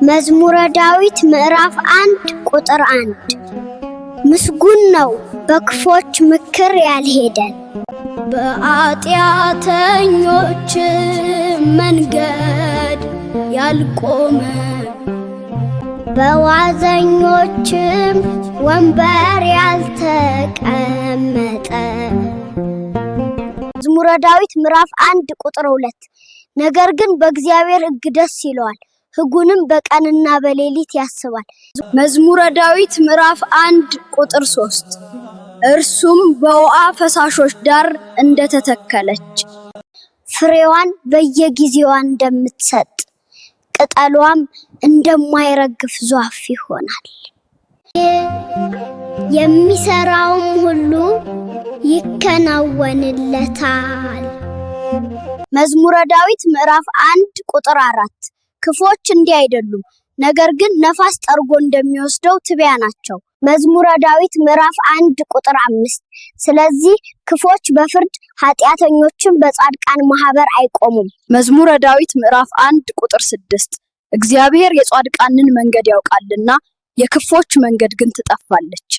መዝሙረ ዳዊት ምዕራፍ 1 ቁጥር 1 ምስጉን ነው በክፎች ምክር ያልሄደ፣ በኃጢአተኞች መንገድ ያልቆመ፣ በዋዘኞችም ወንበር ያልተቀመጠ። መዝሙረ ዳዊት ምዕራፍ 1 ቁጥር 2 ነገር ግን በእግዚአብሔር ሕግ ደስ ይለዋል፣ ሕጉንም በቀንና በሌሊት ያስባል። መዝሙረ ዳዊት ምዕራፍ 1 ቁጥር 3 እርሱም በውኃ ፈሳሾች ዳር እንደተተከለች፣ ፍሬዋን በየጊዜዋ እንደምትሰጥ፣ ቅጠሏም እንደማይረግፍ ዛፍ ይሆናል። የሚሰራውም ሁሉ ይከናወንለታል። መዝሙረ ዳዊት ምዕራፍ 1 ቁጥር 4 ክፎች እንዲህ አይደሉም፣ ነገር ግን ነፋስ ጠርጎ እንደሚወስደው ትቢያ ናቸው። መዝሙረ ዳዊት ምዕራፍ 1 ቁጥር 5 ስለዚህ ክፎች በፍርድ ኃጢአተኞችም በጻድቃን ማህበር አይቆሙም። መዝሙረ ዳዊት ምዕራፍ 1 ቁጥር 6 እግዚአብሔር የጻድቃንን መንገድ ያውቃልና የክፎች መንገድ ግን ትጠፋለች።